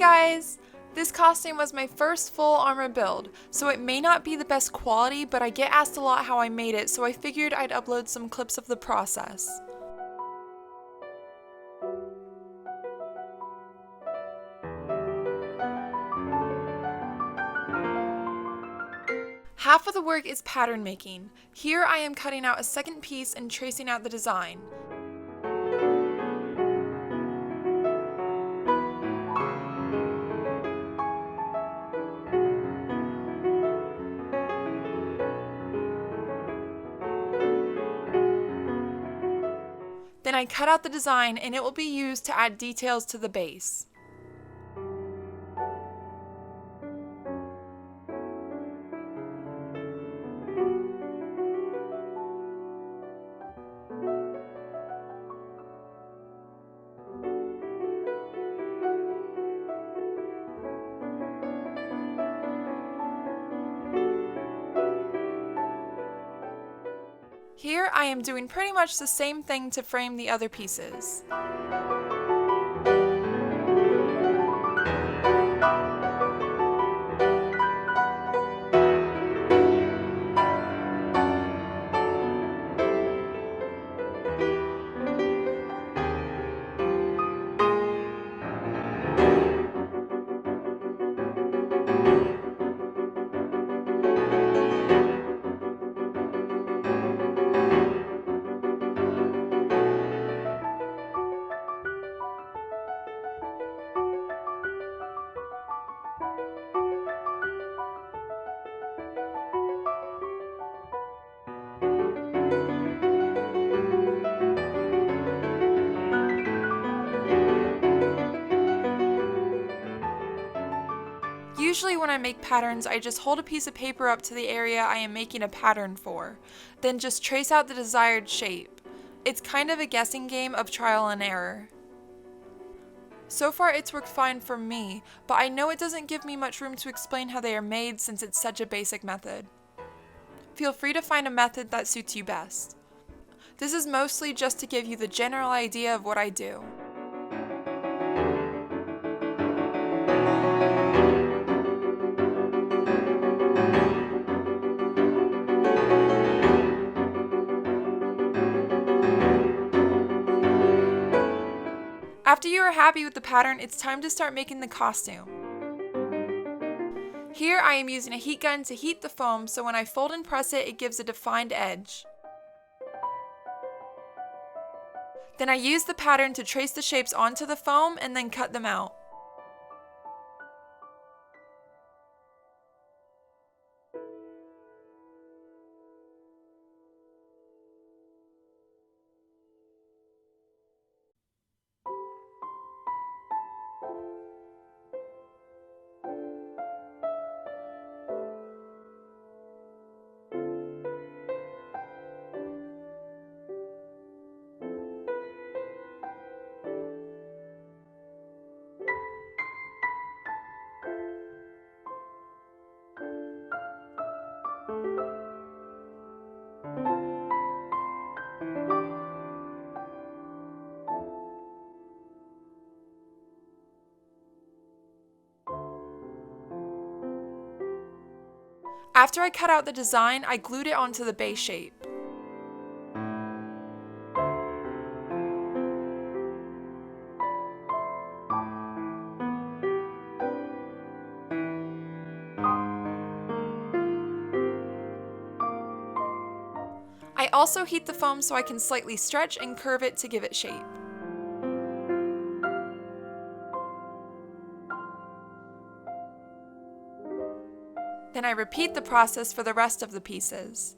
guys! This costume was my first full armor build, so it may not be the best quality, but I get asked a lot how I made it, so I figured I'd upload some clips of the process. Half of the work is pattern making. Here I am cutting out a second piece and tracing out the design. Then I cut out the design and it will be used to add details to the base. Here I am doing pretty much the same thing to frame the other pieces. Usually when I make patterns, I just hold a piece of paper up to the area I am making a pattern for, then just trace out the desired shape. It's kind of a guessing game of trial and error. So far it's worked fine for me, but I know it doesn't give me much room to explain how they are made since it's such a basic method. Feel free to find a method that suits you best. This is mostly just to give you the general idea of what I do. After you are happy with the pattern, it's time to start making the costume. Here I am using a heat gun to heat the foam, so when I fold and press it, it gives a defined edge. Then I use the pattern to trace the shapes onto the foam and then cut them out. After I cut out the design, I glued it onto the base shape. I also heat the foam so I can slightly stretch and curve it to give it shape. Then I repeat the process for the rest of the pieces.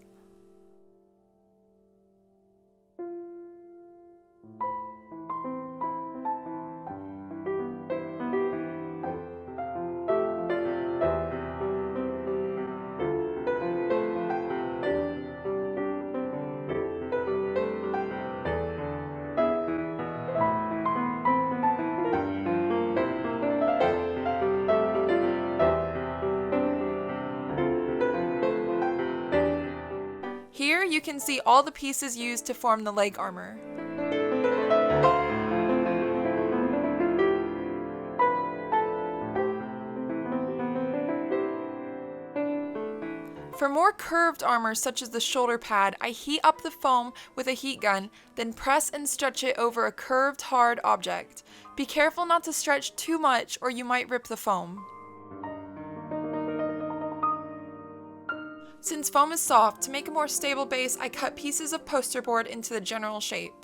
Here you can see all the pieces used to form the leg armor. For more curved armor such as the shoulder pad, I heat up the foam with a heat gun, then press and stretch it over a curved, hard object. Be careful not to stretch too much or you might rip the foam. Since foam is soft, to make a more stable base, I cut pieces of poster board into the general shape.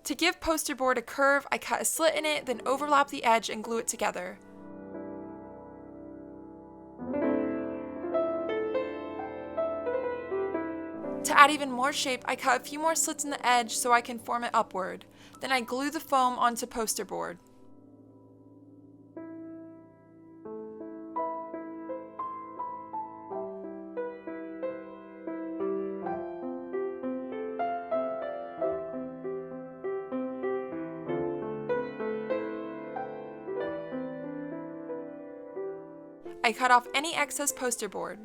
To give poster board a curve, I cut a slit in it, then overlap the edge and glue it together. To add even more shape, I cut a few more slits in the edge so I can form it upward. Then I glue the foam onto poster board. I cut off any excess poster board.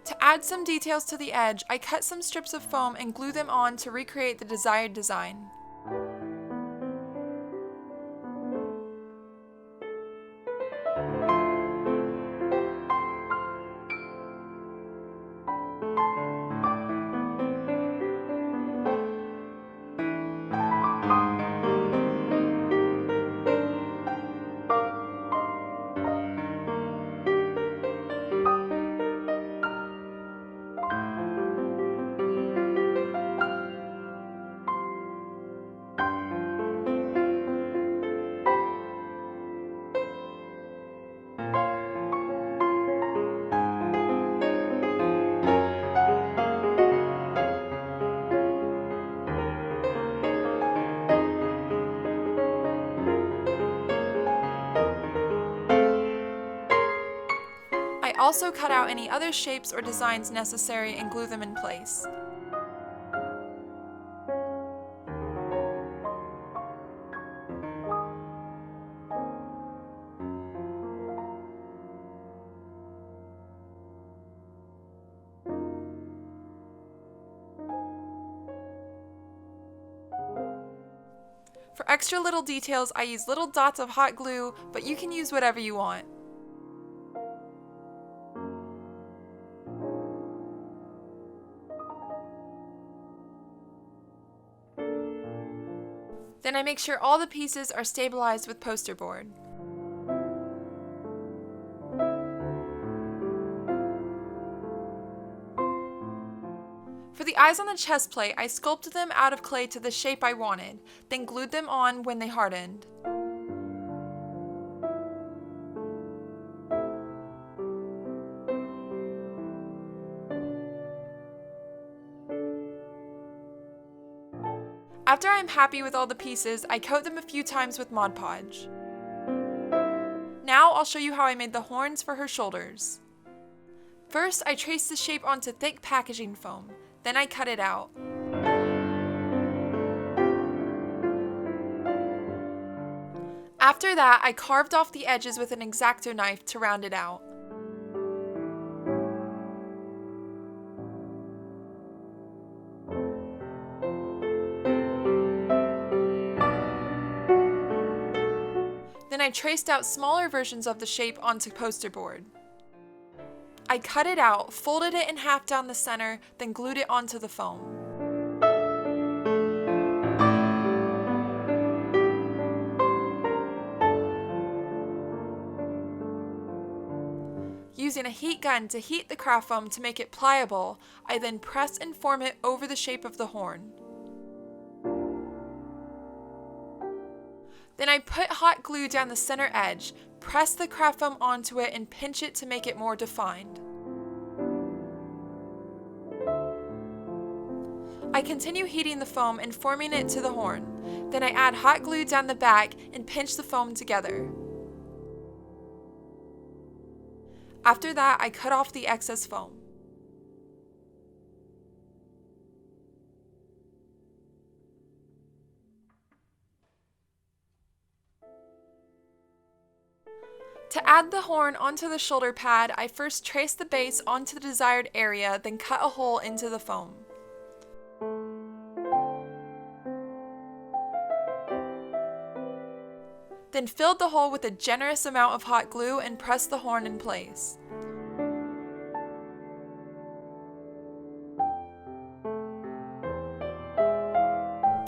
To add some details to the edge, I cut some strips of foam and glue them on to recreate the desired design. I also cut out any other shapes or designs necessary and glue them in place. For extra little details, I use little dots of hot glue, but you can use whatever you want. Then I make sure all the pieces are stabilized with poster board. For the eyes on the chest plate, I sculpted them out of clay to the shape I wanted, then glued them on when they hardened. After I am happy with all the pieces, I coat them a few times with Mod Podge. Now I'll show you how I made the horns for her shoulders. First, I traced the shape onto thick packaging foam, then I cut it out. After that, I carved off the edges with an X-Acto knife to round it out. Then I traced out smaller versions of the shape onto poster board. I cut it out, folded it in half down the center, then glued it onto the foam. Using a heat gun to heat the craft foam to make it pliable, I then press and form it over the shape of the horn. Then I put hot glue down the center edge, press the craft foam onto it, and pinch it to make it more defined. I continue heating the foam and forming it to the horn. Then I add hot glue down the back and pinch the foam together. After that, I cut off the excess foam. To add the horn onto the shoulder pad, I first trace the base onto the desired area, then cut a hole into the foam. Then filled the hole with a generous amount of hot glue and pressed the horn in place.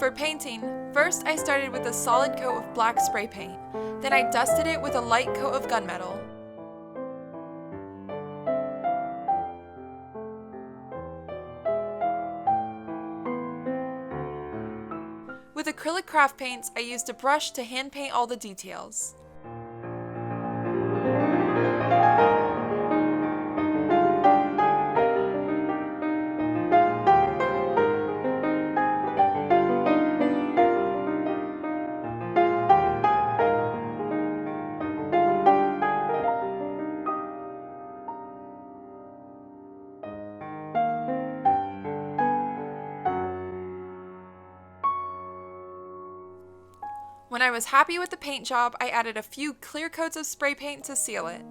For painting, first I started with a solid coat of black spray paint. Then I dusted it with a light coat of gunmetal. With acrylic craft paints, I used a brush to hand paint all the details. When I was happy with the paint job, I added a few clear coats of spray paint to seal it.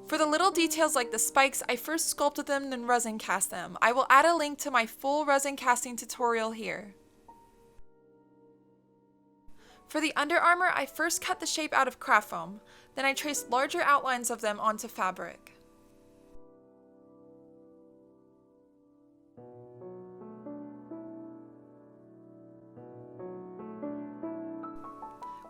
For the little details like the spikes, I first sculpted them, then resin cast them. I will add a link to my full resin casting tutorial here. For the Under Armour, I first cut the shape out of craft foam, then I traced larger outlines of them onto fabric.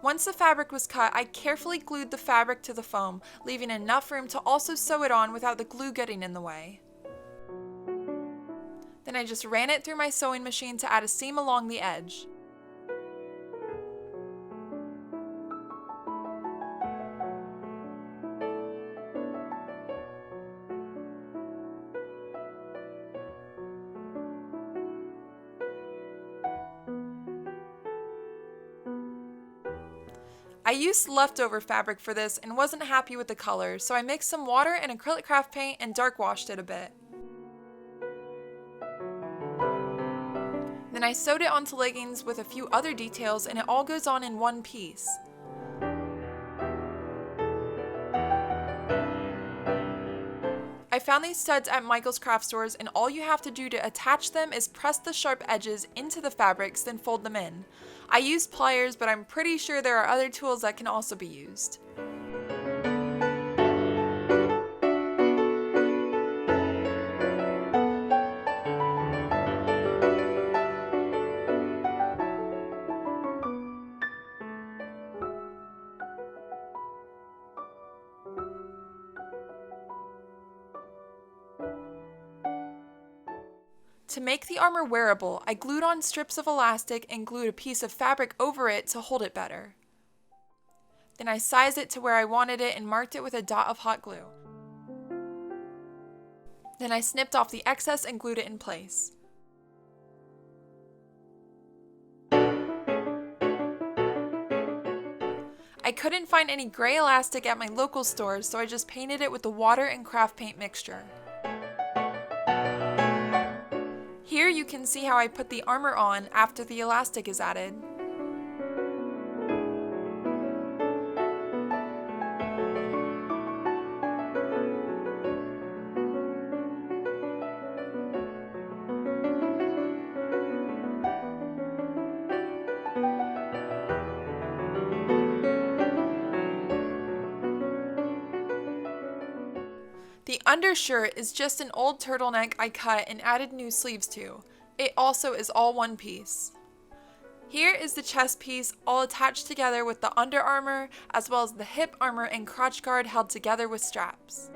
Once the fabric was cut, I carefully glued the fabric to the foam, leaving enough room to also sew it on without the glue getting in the way. Then I just ran it through my sewing machine to add a seam along the edge. I used leftover fabric for this and wasn't happy with the color, so I mixed some water and acrylic craft paint and dark washed it a bit. Then I sewed it onto leggings with a few other details, and it all goes on in one piece. I found these studs at Michael's craft stores, and all you have to do to attach them is press the sharp edges into the fabrics, then fold them in. I used pliers, but I'm pretty sure there are other tools that can also be used. To make the armor wearable, I glued on strips of elastic and glued a piece of fabric over it to hold it better. Then I sized it to where I wanted it and marked it with a dot of hot glue. Then I snipped off the excess and glued it in place. I couldn't find any gray elastic at my local stores, so I just painted it with the water and craft paint mixture. Here you can see how I put the armor on after the elastic is added. The undershirt is just an old turtleneck I cut and added new sleeves to. It also is all one piece. Here is the chest piece all attached together with the under armor, as well as the hip armor and crotch guard held together with straps.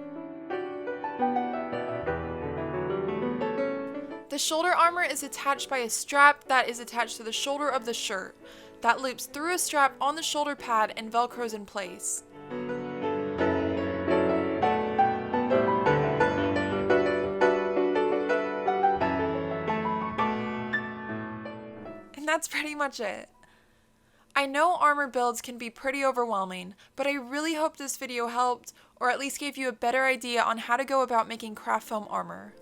The shoulder armor is attached by a strap that is attached to the shoulder of the shirt. That loops through a strap on the shoulder pad and velcros in place. that's pretty much it. I know armor builds can be pretty overwhelming, but I really hope this video helped, or at least gave you a better idea on how to go about making craft foam armor.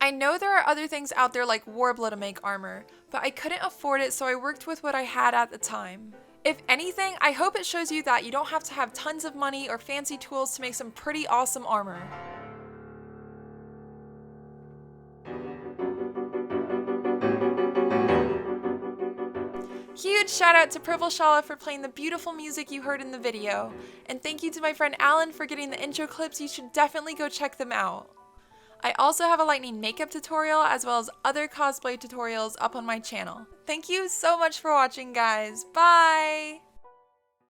I know there are other things out there like Warbler to make armor, but I couldn't afford it, so I worked with what I had at the time. If anything, I hope it shows you that you don't have to have tons of money or fancy tools to make some pretty awesome armor. Huge shout out to Purple Shala for playing the beautiful music you heard in the video, and thank you to my friend Alan for getting the intro clips. You should definitely go check them out. I also have a lightning makeup tutorial as well as other cosplay tutorials up on my channel. Thank you so much for watching, guys. Bye!